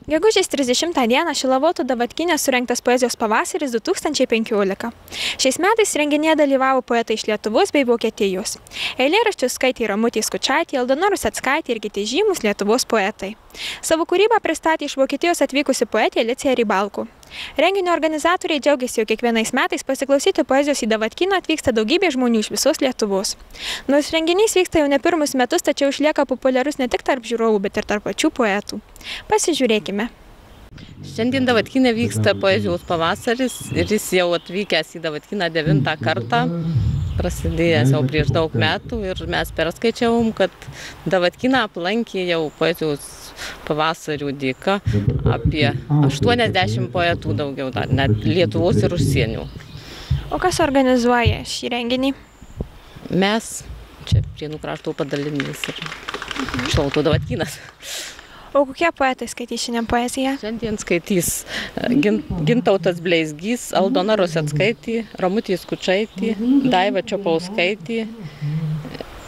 Gegužės 30 dieną Šilavotų Davatkynė surengtas poezijos pavasaris 2015. Šiais metais renginyje dalyvavo poetai iš Lietuvos bei Vokietijos. Eilėraščius skaitė Ramutė Skučaitė, Aldona Ruseckaitė ir kiti žymus Lietuvos poetai. Savo kūrybą pristatė iš Vokietijos atvykusi poetė Alicija Rybalku. Renginio organizatoriai džiaugiasi, jog kiekvienais metais pasiklausyti poezijos į Davatkyną atvyksta daugybė žmonių iš visos Lietuvos. Nors renginys vyksta jau ne pirmus metus, tačiau išlieka populiarus ne tik tarp žiūrovų, bet ir tarp pačių poetų. Pasižiūrėkime. Šiandien Davatkyne vyksta poezijos pavasaris ir jis jau atvykęs į Davatkyną 9. kartą, prasidėjęs jau prieš daug metų ir mes perskaičiavom, kad Davatkyną aplankė jau poezijos pavasarių dėka apie 80 poetų daugiau, net Lietuvos ir užsienio. O kas organizuoja šį renginį? Mes, čia Prienų krašto padalinys ir Šilavotų Davatkynas. O kokie poetai skaitys šiandien poeziją? Šiandien skaitys Gintautas Bleizgys, Aldona Ruseckaitė, Ramutė Skučaitė, Daiva Čepauskaitė,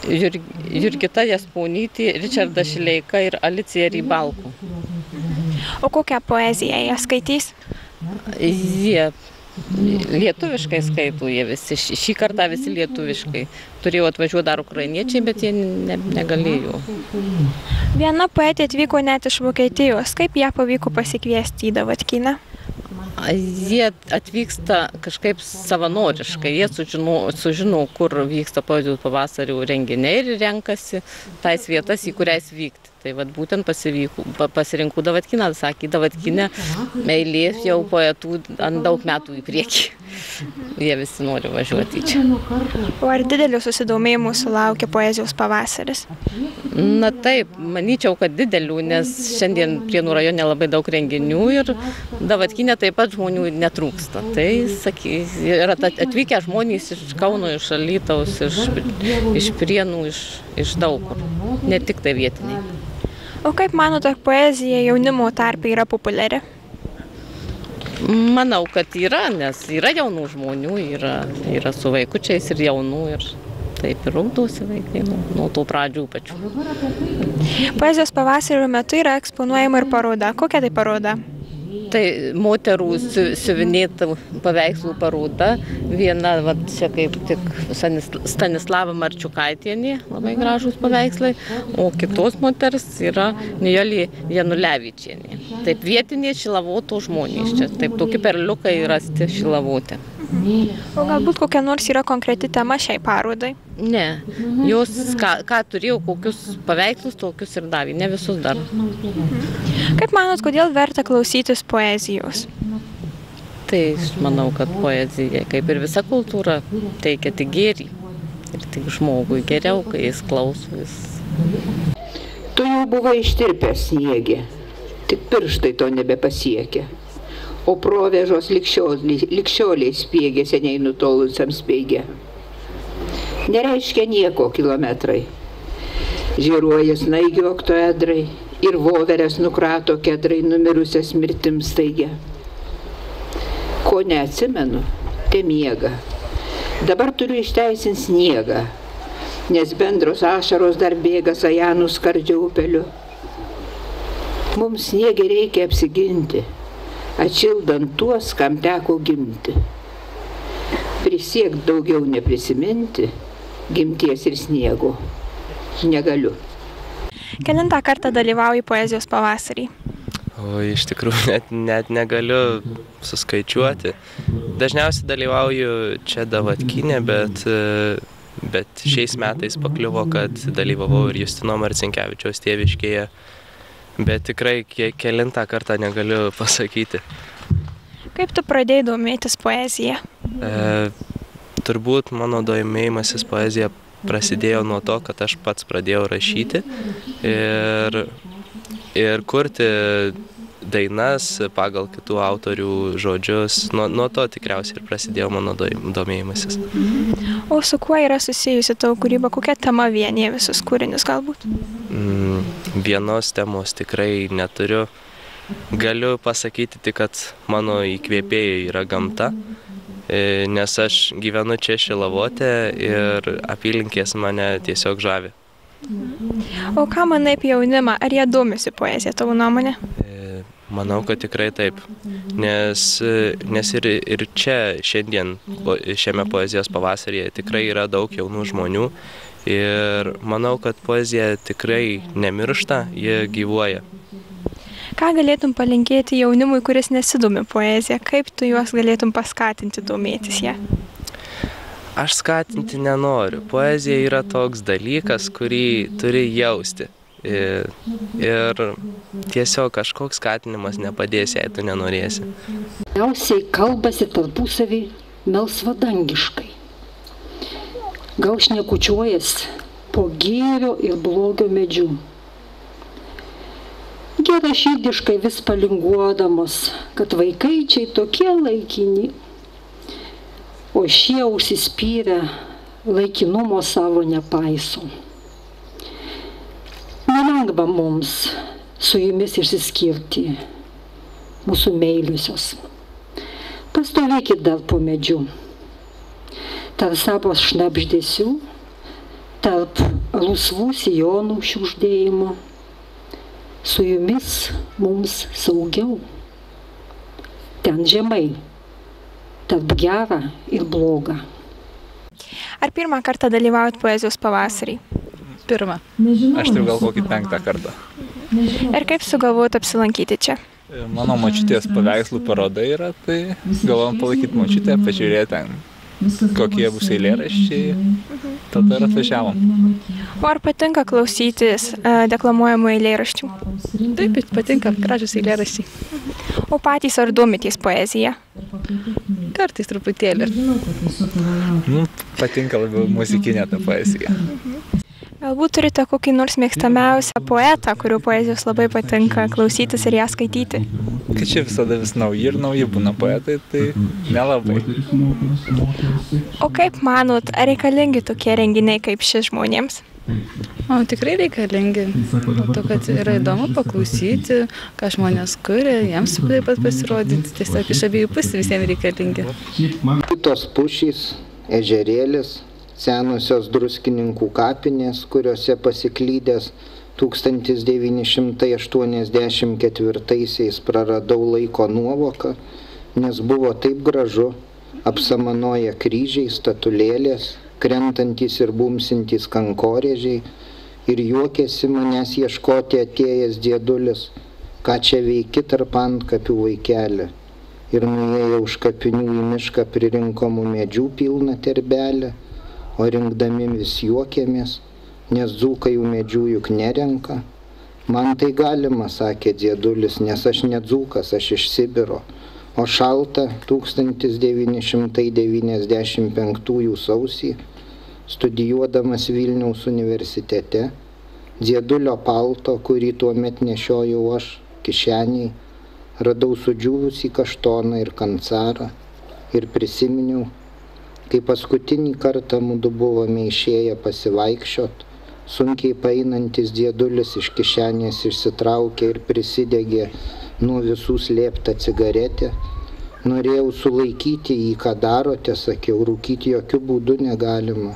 Jurgita Jasponytė, Ričardas Šileika ir Alicija Rybalku. O kokią poeziją jie skaitys? Jie lietuviškai skaito, jie visi, šį kartą visi lietuviškai. Turėjo atvažiuoti dar ukrainiečiai, bet jie negalėjo. Viena poetė atvyko net iš Vokietijos. Kaip ją pavyko pasikviesti į Davatkyną? Jie atvyksta kažkaip savanoriškai, jie sužino, kur vyksta poezijos pavasario renginiai ir renkasi tais vietas, į kurias vykti. Tai vat būtent pasirinkau Davatkyną, sakė, Davatkyne eilė jau poetų ant daug metų į priekį. Jie visi nori važiuoti čia. O ar didelio susidomėjimo sulaukia poezijos pavasaris? Na taip, manyčiau, kad didelių, nes šiandien Prienų rajone labai daug renginių ir Davatkyne taip pat žmonių netrūksta. Tai, sakys, yra atvykę žmonės iš Kauno, iš Alytaus, iš Prienų, iš daug kur, ne tik tai vietiniai. O kaip manote, ar poezija jaunimo tarpe yra populiari? Manau, kad yra, nes yra jaunų žmonių, yra su vaikučiais ir jaunų ir taip ir ugdosi vaikai nuo tų pradžių pačių. Poezijos pavasario metu yra eksponuojama ir paroda. Kokia tai paroda? Tai moterų siuvinėtų paveikslų paroda. Viena, čia kaip tik Stanislava Marčiukaitienė, labai gražūs paveikslai, o kitos moters yra Nijolė Janulevičienė. Taip vietinė Šilavotų žmonės čia, taip tokie perliukai rasti Šilavotė. O galbūt kokia nors yra konkreti tema šiai parodai? Ne, jos ką turėjo, kokius paveikslus, tokius ir davė, ne visus dar. Kaip manot, kodėl verta klausytis poezijos? Tai manau, kad poezija, kaip ir visa kultūra, teikia tik gėrį. Ir tik žmogui geriau, kai jis klauso. Tu jau buvai ištirpęs sniegė, tik pirštai to nebepasiekia. O provėžos likščioliai spiegė seniai nutolusiam speigė. Nereiškia nieko kilometrai. Žėruoja snaigio oktoedrai ir voverės nukrato kedrai numirusias mirtim staigia. Ko neatsimenu, te miega. Dabar turiu išteisinti sniegą, nes bendros ašaros dar bėga Sajanų skardžio upeliu. Mums sniegį reikia apsiginti, atšildant tuos, kam teko gimti. Prisiekt daugiau neprisiminti, gimties ir sniego negaliu. Kelintą kartą dalyvauji poezijos pavasarį? O iš tikrųjų net negaliu suskaičiuoti. Dažniausiai dalyvauju čia Davatkyne, bet šiais metais pakliuvo, kad dalyvavau ir Justino Marcinkevičiaus tėviškėje. Bet tikrai kelintą kartą negaliu pasakyti. Kaip tu pradėjai domėtis poeziją? Turbūt mano domėjimasis poezija prasidėjo nuo to, kad aš pats pradėjau rašyti ir kurti dainas pagal kitų autorių žodžius. Nuo to tikriausiai ir prasidėjo mano domėjimasis. O su kuo yra susijusi tavo kūryba? Kokia tema vienyje visus kūrinius galbūt? Vienos temos tikrai neturiu. Galiu pasakyti tik, kad mano įkvėpėjai yra gamta, nes aš gyvenu čia Šilavote ir apylinkės mane tiesiog žavi. O ką manai apie jaunimą? Ar jie domisi poezija, tavo nuomonė? Manau, kad tikrai taip, nes ir čia šiandien šiame poezijos pavasaryje tikrai yra daug jaunų žmonių ir manau, kad poezija tikrai nemiršta, ji gyvuoja. Ką galėtum palinkėti jaunimui, kuris nesidomi poezija? Kaip tu juos galėtum paskatinti domėtis ją? Aš skatinti nenoriu. Poezija yra toks dalykas, kurį turi jausti. Ir tiesiog kažkoks skatinimas nepadės, jei tu nenorėsi. Galiausiai kalbasi tarpusavį melsvadangiškai. Gal šnekučiuojas po gėrio ir blogio medžių. Geraširdiškai vis palinguodamos, kad vaikaičiai tokie laikini, o šie užsispyrę laikinumo savo nepaiso. Nelengva mums su jumis išsiskirti, mūsų meiliusios. Pastovėkit dar po medžiu, tarp savo šnabždesių, tarp rusvų sijonų šiugždėjimo. Su jumis mums saugiau. Ten žemai, tarp gera ir bloga. Ar pirmą kartą dalyvaujat poezijos pavasarį? Pirmą. Aš turiu gal kokį 5. kartą. Ir kaip sugalvojot apsilankyti čia? Mano močiutės paveikslų paroda yra, tai galvojom palaikyti močiutę, pažiūrėti ten, kokie bus eilėraščiai, tada ir atvažiavom. O ar patinka klausytis deklamuojamų eilėraščių? Taip, patinka, gražus eilėraščiai. O patys ar domitės poeziją? Kartais truputėlį. Patinka labiau muzikinė ta poezija. Galbūt turite kokį nors mėgstamiausią poetą, kurių poezijos labai patinka klausytis ir ją skaityti? Kad čia visada vis nauji ir nauji būna poetai, tai nelabai. O kaip manot, ar reikalingi tokie renginiai kaip šis žmonėms? O tikrai reikalingi. To, kad yra įdomu paklausyti, ką žmonės kuria, jiems taip pat pasirodyti. Tiesiog iš abiejų pusių visiems reikalingi. Kitos pušys, ežerėlis, senosios druskininkų kapinės, kuriuose pasiklydęs 1984 praradau laiko nuovoką, nes buvo taip gražu, apsamanoję kryžiai, statulėlės, krentantys ir bumsintys kankorėžiai, ir juokėsi manęs ieškoti atėjęs diedulis, ką čia veiki tarp antkapių vaikelį. Ir nuėjo už kapinių į mišką pririnkomų medžių pilną terbelę, o rinkdami vis juokėmės, nes dzūkai jų medžių juk nerenka. Man tai galima, sakė diedulis, nes aš ne dzūkas, aš iš Sibiro. O šalta 1995 sausį, studijuodamas Vilniaus universitete, diedulio palto, kurį tuomet nešiojau aš kišeniai, radau sudžiūvusį kaštoną ir kancarą ir prisiminiau, kai paskutinį kartą mudu buvome išėję pasivaikščiot, sunkiai paeinantis diedulis iš kišenės išsitraukė ir prisidegė nuo visų slėptą cigaretę. Norėjau sulaikyti jį, ką darote, sakiau, rūkyti jokių būdų negalima.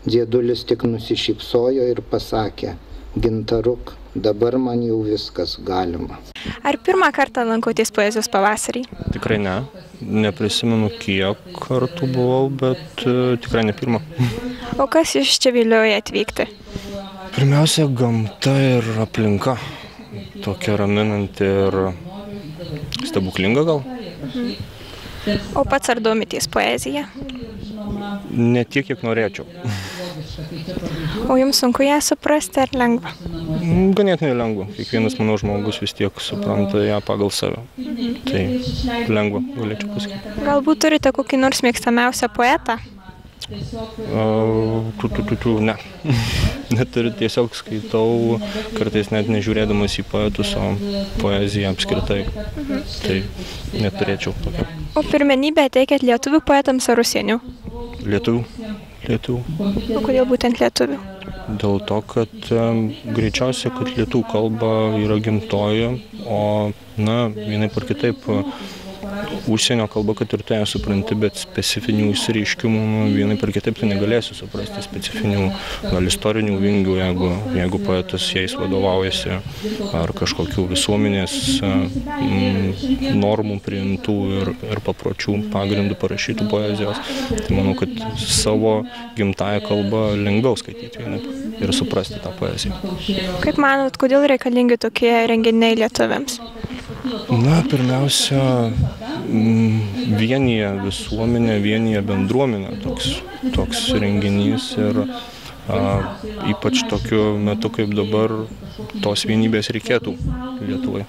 Diedulis tik nusišypsojo ir pasakė, gintaruk, dabar man jau viskas galima. Ar pirmą kartą lankotės poezijos pavasarį? Tikrai ne. Neprisimenu, kiek kartų buvau, bet tikrai ne pirmą. O kas iš čia vilioja atvykti? Pirmiausia, gamta ir aplinka. Tokia raminanti ir stebuklinga gal. O pats ar domitės poeziją? Ne tiek, kiek norėčiau. O jums sunku ją suprasti ar lengva? Ganėtinai lengva. Kiekvienas, manau, žmogus vis tiek supranta ją pagal save. Tai lengva, galėčiau pasakyti. Galbūt turite kokį nors mėgstamiausią poetą? Ne. Neturiu, tiesiog skaitau, kartais net nežiūrėdamas į poetus, o poeziją apskritai. Tai neturėčiau tokio. O pirmenybę teikėt lietuvių poetams ar užsienių? Lietuvių. O kodėl būtent lietuvių? Dėl to, kad greičiausiai, kad lietuvių kalba yra gimtoji, o, vienaip ar kitaip, užsienio kalba, kad ir tu ją supranti, bet specifinių išsireiškimų vienai per kitaip tu negalėsi suprasti, specifinių gal istorinių vingių, jeigu poetas jais vadovaujasi, ar kažkokių visuomenės normų priimtų ir papročių pagrindų parašytų poezijos. Tai manau, kad savo gimtąją kalbą lengviau skaityti vienaip ir suprasti tą poeziją. Kaip manot, kodėl reikalingi tokie renginiai lietuviams? Na, pirmiausia, vienyje visuomenę, vienyje bendruomenę toks renginys ir ypač tokiu metu kaip dabar tos vienybės reikėtų Lietuvai.